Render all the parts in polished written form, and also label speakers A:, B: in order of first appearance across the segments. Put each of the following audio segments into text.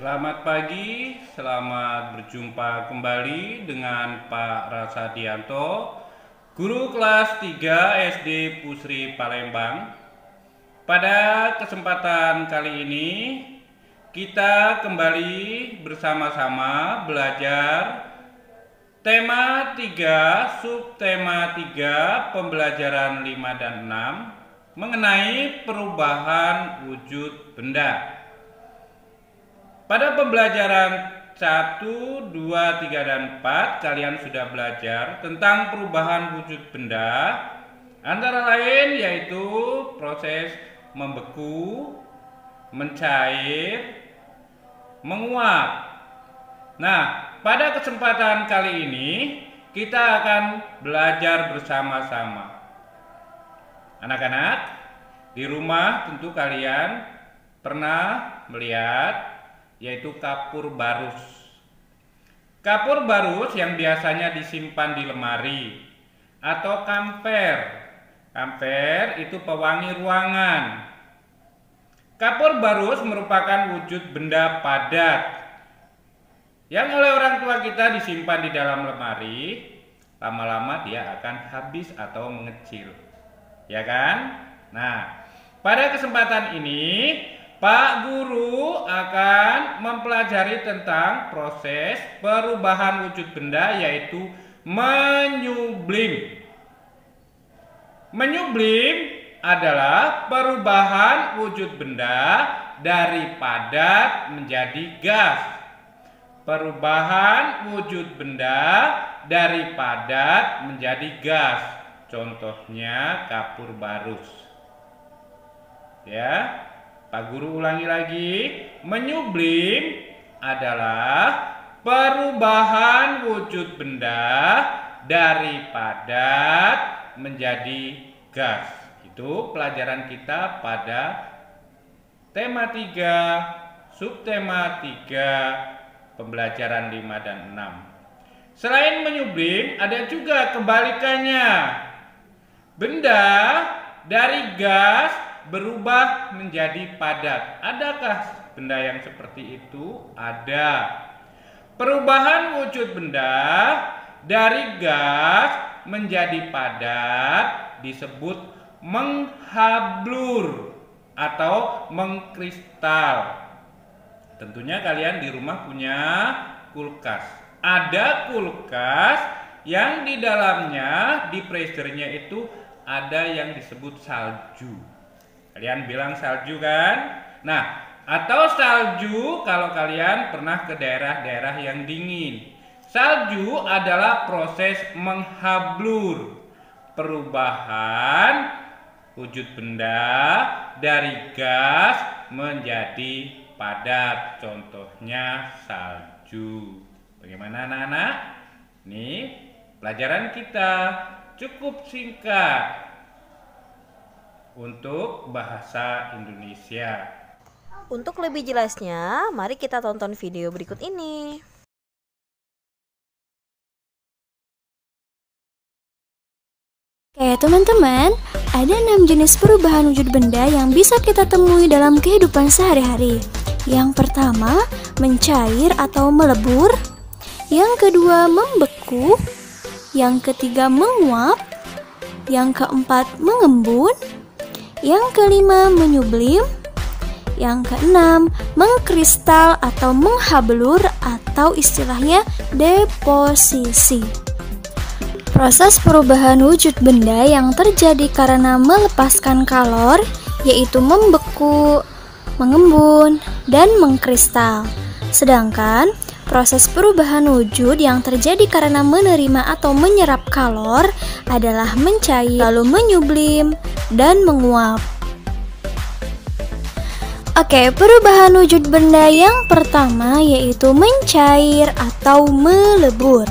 A: Selamat pagi, selamat berjumpa kembali dengan Pak Rasadianto, guru kelas 3 SD Pusri Palembang. Pada kesempatan kali ini, kita kembali bersama-sama belajar tema 3, subtema 3, pembelajaran 5 dan 6 mengenai perubahan wujud benda. Pada pembelajaran 1, 2, 3, dan 4 kalian sudah belajar tentang perubahan wujud benda, antara lain yaitu proses membeku, mencair, menguap. Nah, pada kesempatan kali ini kita akan belajar bersama-sama. Anak-anak, di rumah tentu kalian pernah melihat yaitu kapur barus. Kapur barus yang biasanya disimpan di lemari atau kamper. Kamper itu pewangi ruangan. Kapur barus merupakan wujud benda padat yang oleh orang tua kita disimpan di dalam lemari. Lama-lama dia akan habis atau mengecil, ya kan? Nah, pada kesempatan ini Pak Guru akan mempelajari tentang proses perubahan wujud benda, yaitu menyublim. Menyublim adalah perubahan wujud benda dari padat menjadi gas. Perubahan wujud benda dari padat menjadi gas. Contohnya kapur barus. Ya. Pak Guru ulangi lagi, menyublim adalah perubahan wujud benda dari padat menjadi gas. Itu pelajaran kita pada tema 3, subtema 3, pembelajaran 5 dan 6. Selain menyublim, ada juga kebalikannya. Benda dari gas berubah menjadi padat. Adakah benda yang seperti itu? Ada. Perubahan wujud benda dari gas menjadi padat disebut menghablur atau mengkristal. Tentunya kalian di rumah punya kulkas. Ada kulkas yang di dalamnya, di freezernya itu ada yang disebut salju. Kalian bilang salju kan? Nah, atau salju kalau kalian pernah ke daerah-daerah yang dingin. Salju adalah proses menghablur, perubahan wujud benda dari gas menjadi padat. Contohnya salju. Bagaimana anak-anak? Nih, pelajaran kita cukup singkat untuk bahasa Indonesia.
B: Untuk lebih jelasnya, mari kita tonton video berikut ini.
C: Oke teman-teman, ada 6 jenis perubahan wujud benda yang bisa kita temui dalam kehidupan sehari-hari. Yang pertama, mencair atau melebur. Yang kedua, membeku. Yang ketiga, menguap. Yang keempat, mengembun. Yang kelima, menyublim. Yang keenam, mengkristal atau menghablur atau istilahnya deposisi. Proses perubahan wujud benda yang terjadi karena melepaskan kalor yaitu membeku, mengembun, dan mengkristal. Sedangkan proses perubahan wujud yang terjadi karena menerima atau menyerap kalor adalah mencair, lalu menyublim, dan menguap. Oke, perubahan wujud benda yang pertama yaitu mencair atau melebur.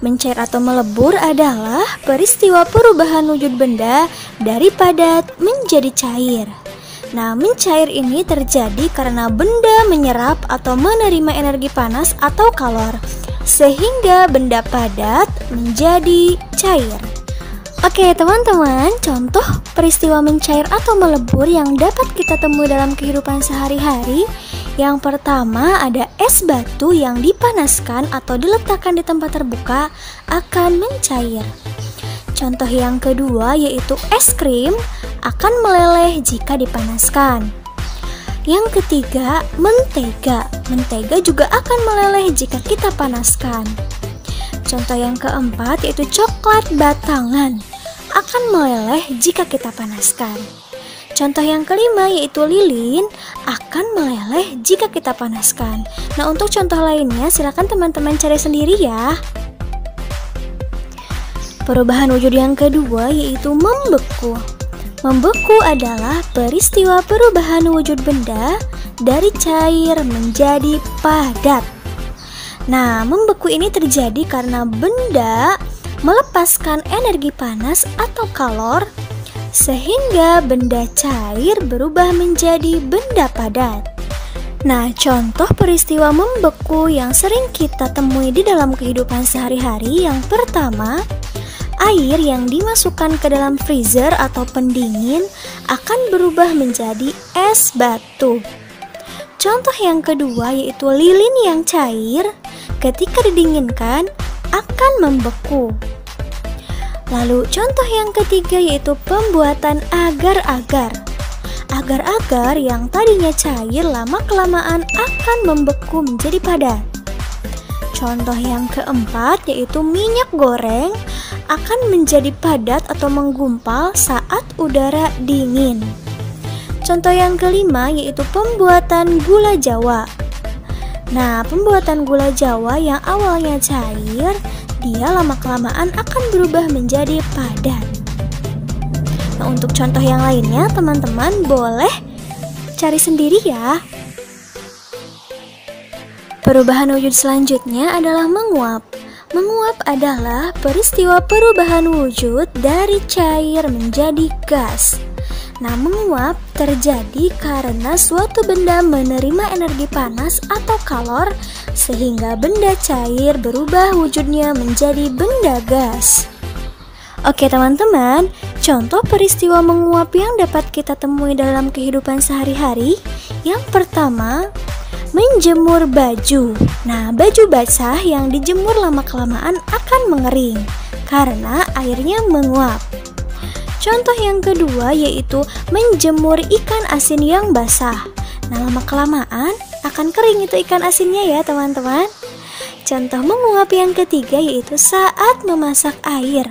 C: Mencair atau melebur adalah peristiwa perubahan wujud benda dari padat menjadi cair. Nah, mencair ini terjadi karena benda menyerap atau menerima energi panas atau kalor, sehingga benda padat menjadi cair. Oke teman-teman, contoh peristiwa mencair atau melebur yang dapat kita temui dalam kehidupan sehari-hari. Yang pertama ada es batu yang dipanaskan atau diletakkan di tempat terbuka akan mencair. Contoh yang kedua yaitu es krim akan meleleh jika dipanaskan. Yang ketiga, mentega. Mentega juga akan meleleh jika kita panaskan. Contoh yang keempat yaitu coklat batangan akan meleleh jika kita panaskan. Contoh yang kelima yaitu lilin akan meleleh jika kita panaskan. Nah, untuk contoh lainnya silakan teman-teman cari sendiri ya. Perubahan wujud yang kedua yaitu membeku. Membeku adalah peristiwa perubahan wujud benda dari cair menjadi padat. Nah, membeku ini terjadi karena benda melepaskan energi panas atau kalor sehingga benda cair berubah menjadi benda padat. Nah, contoh peristiwa membeku yang sering kita temui di dalam kehidupan sehari-hari yang pertama, air yang dimasukkan ke dalam freezer atau pendingin akan berubah menjadi es batu. Contoh yang kedua yaitu lilin yang cair ketika didinginkan akan membeku. Lalu contoh yang ketiga yaitu pembuatan agar-agar. Agar-agar yang tadinya cair lama-kelamaan akan membeku menjadi padat. Contoh yang keempat yaitu minyak goreng akan menjadi padat atau menggumpal saat udara dingin. Contoh yang kelima yaitu pembuatan gula Jawa. Nah, pembuatan gula Jawa yang awalnya cair, dia lama-kelamaan akan berubah menjadi padat. Nah, untuk contoh yang lainnya, teman-teman boleh cari sendiri ya. Perubahan wujud selanjutnya adalah menguap. Menguap adalah peristiwa perubahan wujud dari cair menjadi gas. Nah, menguap terjadi karena suatu benda menerima energi panas atau kalor sehingga benda cair berubah wujudnya menjadi benda gas. Oke teman-teman, contoh peristiwa menguap yang dapat kita temui dalam kehidupan sehari-hari. Yang pertama, menjemur baju. Nah, baju basah yang dijemur lama-kelamaan akan mengering karena airnya menguap. Contoh yang kedua yaitu menjemur ikan asin yang basah. Nah, lama-kelamaan akan kering itu ikan asinnya ya teman-teman. Contoh menguap yang ketiga yaitu saat memasak air.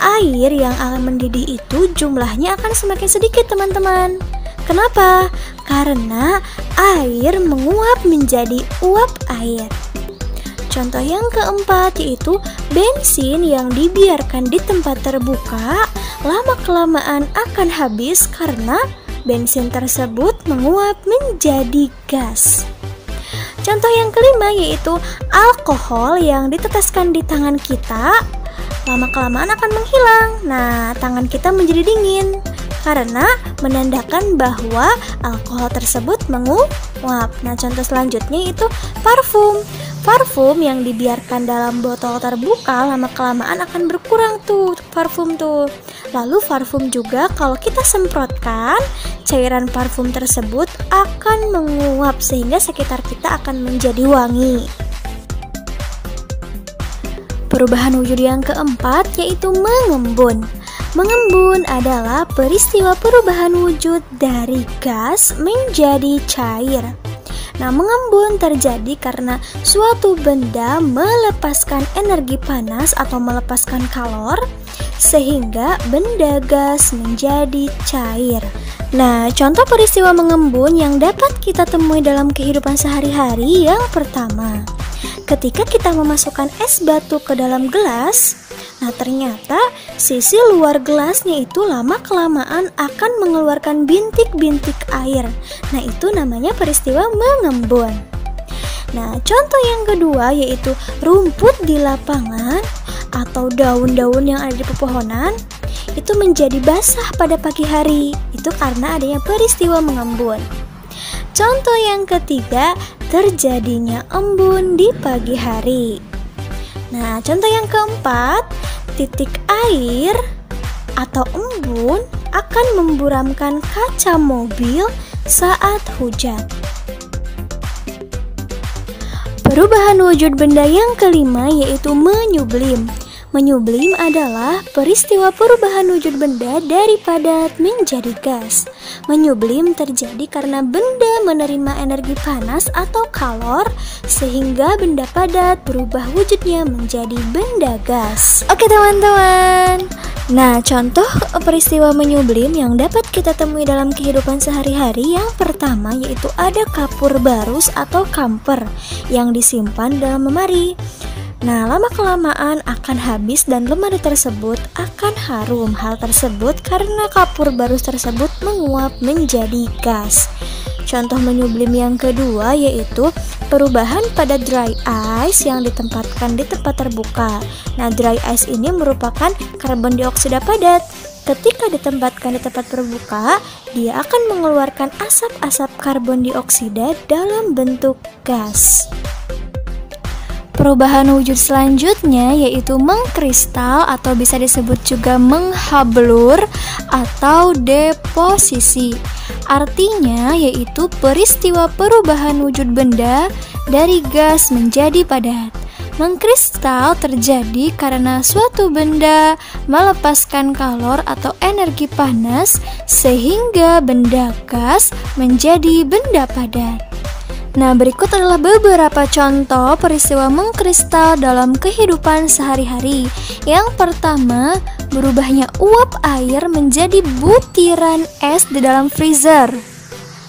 C: Air yang akan mendidih itu jumlahnya akan semakin sedikit teman-teman. Kenapa? Karena air menguap menjadi uap air. Contoh yang keempat yaitu bensin yang dibiarkan di tempat terbuka lama-kelamaan akan habis karena bensin tersebut menguap menjadi gas. Contoh yang kelima yaitu alkohol yang diteteskan di tangan kita lama-kelamaan akan menghilang. Nah, tangan kita menjadi dingin karena menandakan bahwa alkohol tersebut menguap. Nah, contoh selanjutnya itu parfum. Parfum yang dibiarkan dalam botol terbuka lama-kelamaan akan berkurang tuh parfum tuh. Lalu parfum juga kalau kita semprotkan, cairan parfum tersebut akan menguap sehingga sekitar kita akan menjadi wangi. Perubahan wujud yang keempat yaitu mengembun. Mengembun adalah peristiwa perubahan wujud dari gas menjadi cair. Nah, mengembun terjadi karena suatu benda melepaskan energi panas atau melepaskan kalor sehingga benda gas menjadi cair. Nah, contoh peristiwa mengembun yang dapat kita temui dalam kehidupan sehari-hari yang pertama, ketika kita memasukkan es batu ke dalam gelas, nah ternyata sisi luar gelasnya itu lama-kelamaan akan mengeluarkan bintik-bintik air. Nah, itu namanya peristiwa mengembun. Nah, contoh yang kedua yaitu rumput di lapangan atau daun-daun yang ada di pepohonan itu menjadi basah pada pagi hari. Itu karena adanya peristiwa mengembun. Contoh yang ketiga, terjadinya embun di pagi hari. Nah, contoh yang keempat, titik air atau embun akan memburamkan kaca mobil saat hujan. Perubahan wujud benda yang kelima yaitu menyublim. Menyublim adalah peristiwa perubahan wujud benda dari padat menjadi gas. Menyublim terjadi karena benda menerima energi panas atau kalor sehingga benda padat berubah wujudnya menjadi benda gas. Oke teman-teman. Nah, contoh peristiwa menyublim yang dapat kita temui dalam kehidupan sehari-hari yang pertama yaitu ada kapur barus atau kamper yang disimpan dalam lemari. Nah, lama-kelamaan akan habis dan lemari tersebut akan harum. Hal tersebut karena kapur barus tersebut menguap menjadi gas. Contoh menyublim yang kedua yaitu perubahan pada dry ice yang ditempatkan di tempat terbuka. Nah, dry ice ini merupakan karbon dioksida padat. Ketika ditempatkan di tempat terbuka, dia akan mengeluarkan asap-asap karbon dioksida dalam bentuk gas. Perubahan wujud selanjutnya yaitu mengkristal atau bisa disebut juga menghablur atau deposisi. Artinya yaitu peristiwa perubahan wujud benda dari gas menjadi padat. Mengkristal terjadi karena suatu benda melepaskan kalor atau energi panas sehingga benda gas menjadi benda padat. Nah, berikut adalah beberapa contoh peristiwa mengkristal dalam kehidupan sehari-hari. Yang pertama, berubahnya uap air menjadi butiran es di dalam freezer.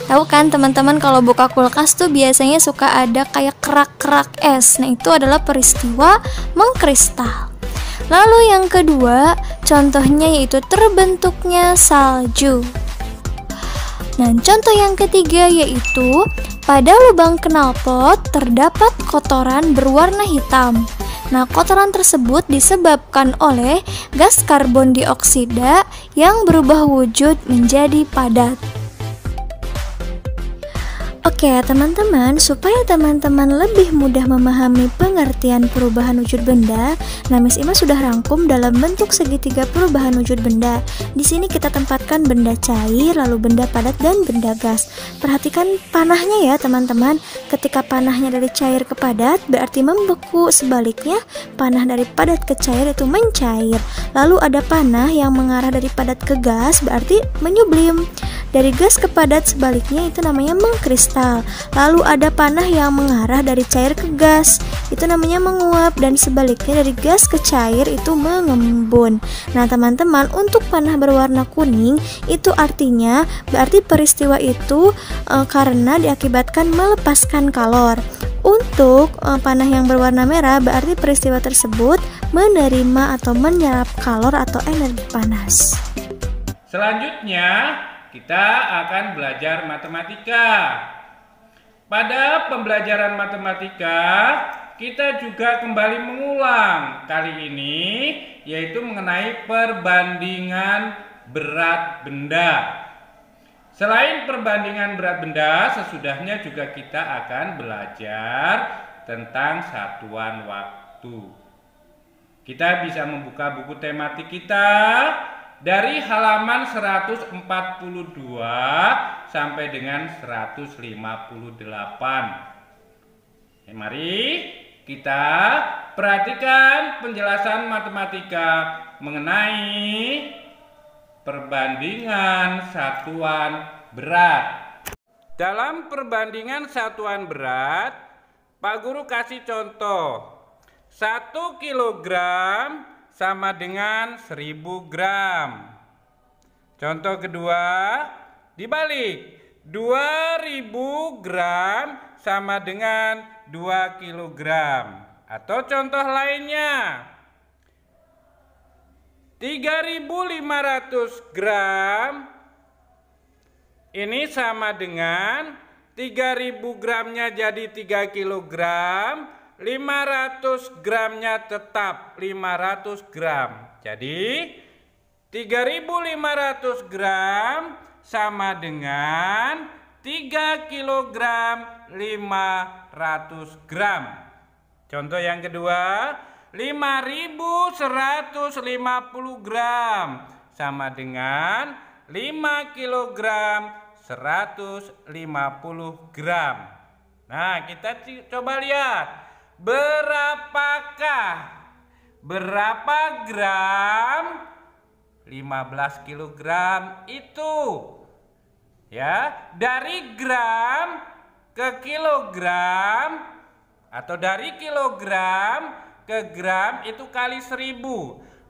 C: Tahu kan teman-teman kalau buka kulkas tuh biasanya suka ada kayak kerak-kerak es. Nah, itu adalah peristiwa mengkristal. Lalu yang kedua, contohnya yaitu terbentuknya salju. Nah, contoh yang ketiga yaitu pada lubang knalpot terdapat kotoran berwarna hitam. Nah, kotoran tersebut disebabkan oleh gas karbon dioksida yang berubah wujud menjadi padat. Oke teman-teman, supaya teman-teman lebih mudah memahami pengertian perubahan wujud benda, nah Miss Ima sudah rangkum dalam bentuk segitiga perubahan wujud benda. Di sini kita tempatkan benda cair, lalu benda padat dan benda gas. Perhatikan panahnya ya teman-teman. Ketika panahnya dari cair ke padat berarti membeku, sebaliknya panah dari padat ke cair itu mencair. Lalu ada panah yang mengarah dari padat ke gas berarti menyublim. Dari gas ke padat sebaliknya itu namanya mengkristal. Lalu ada panah yang mengarah dari cair ke gas, itu namanya menguap, dan sebaliknya dari gas ke cair itu mengembun. Nah teman-teman, untuk panah berwarna kuning itu artinya berarti peristiwa itu karena diakibatkan melepaskan kalor. Untuk panah yang berwarna merah berarti peristiwa tersebut menerima atau menyerap kalor atau energi panas.
A: Selanjutnya kita akan belajar matematika. Pada pembelajaran matematika, kita juga kembali mengulang kali ini, yaitu mengenai perbandingan berat benda. Selain perbandingan berat benda, sesudahnya juga kita akan belajar tentang satuan waktu. Kita bisa membuka buku tematik kita dari halaman 142 sampai dengan 158. Mari kita perhatikan penjelasan matematika mengenai perbandingan satuan berat. Dalam perbandingan satuan berat, Pak Guru kasih contoh. 1 kilogram sama dengan 1000 gram. Contoh kedua, dibalik. 2000 gram sama dengan 2 kilogram. Atau contoh lainnya, 3500 gram ini sama dengan 3000 gramnya jadi 3 kilogram. 500 gramnya tetap 500 gram. Jadi 3500 gram sama dengan 3 kilogram 500 gram. Contoh yang kedua, 5150 gram sama dengan 5 kg 150 gram. Nah, kita coba lihat berapa gram 15 kg itu. Ya, dari gram ke kilogram atau dari kilogram ke gram itu kali 1000.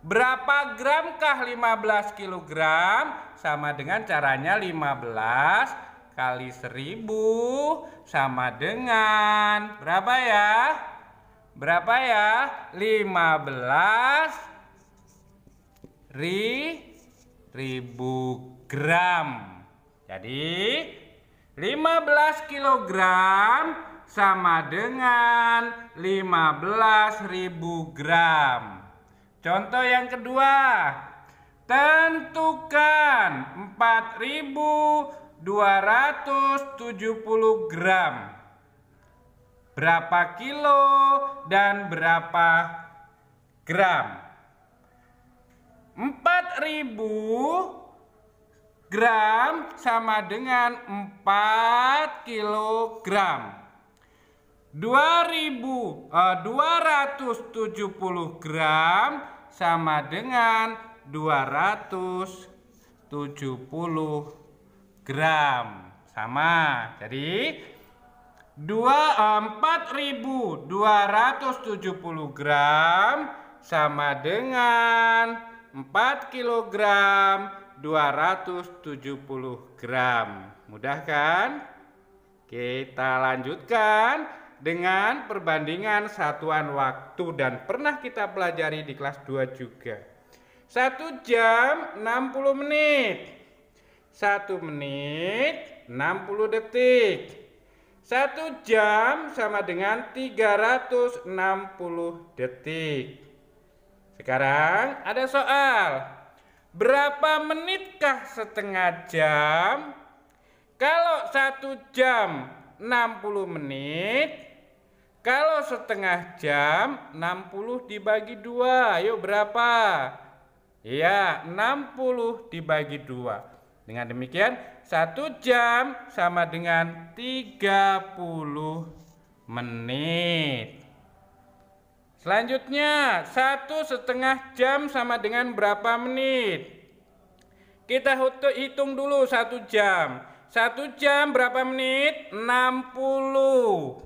A: Berapa gramkah 15 kilogram? Sama dengan caranya 15 kali 1000 sama dengan berapa ya? Berapa ya? 15 ribu gram. Jadi 15 kilogram sama dengan 15.000 gram. Contoh yang kedua, tentukan 4.270 gram. Berapa kilo dan berapa gram? 4.000 gram sama dengan 4 kilogram. 270 gram sama dengan 270 gram. Sama. Jadi 4.270 gram sama dengan 4 kilogram 270 gram. Mudah kan? Kita lanjutkan dengan perbandingan satuan waktu dan pernah kita pelajari di kelas 2 juga. 1 jam 60 menit. 1 menit 60 detik. 1 jam sama dengan 360 detik. Sekarang ada soal. Berapa menitkah setengah jam? Kalau 1 jam 60 menit, kalau setengah jam 60 dibagi 2. Yuk berapa? Iya, 60 dibagi 2. Dengan demikian 1 jam sama dengan 30 menit. Selanjutnya 1,5 jam sama dengan berapa menit? Kita hitung dulu 1 jam. 1 jam berapa menit? 60.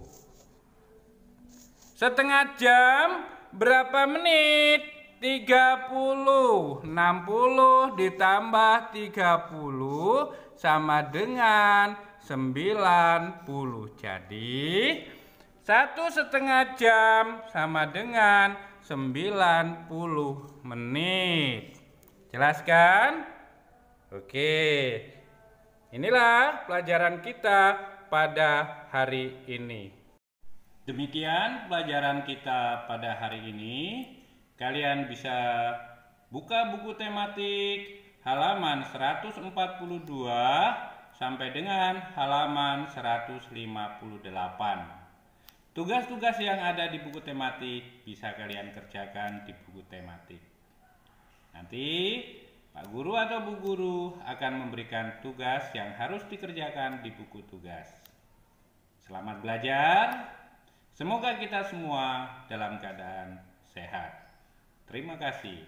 A: Setengah jam berapa menit? 30. 60 ditambah 30 sama dengan 90. Jadi 1,5 jam sama dengan 90 menit. Jelas kan? Oke. Inilah pelajaran kita pada hari ini. Demikian pelajaran kita pada hari ini. Kalian bisa buka buku tematik halaman 142 sampai dengan halaman 158. Tugas-tugas yang ada di buku tematik bisa kalian kerjakan di buku tematik. Nanti Pak Guru atau Bu Guru akan memberikan tugas yang harus dikerjakan di buku tugas. Selamat belajar. Semoga kita semua dalam keadaan sehat. Terima kasih.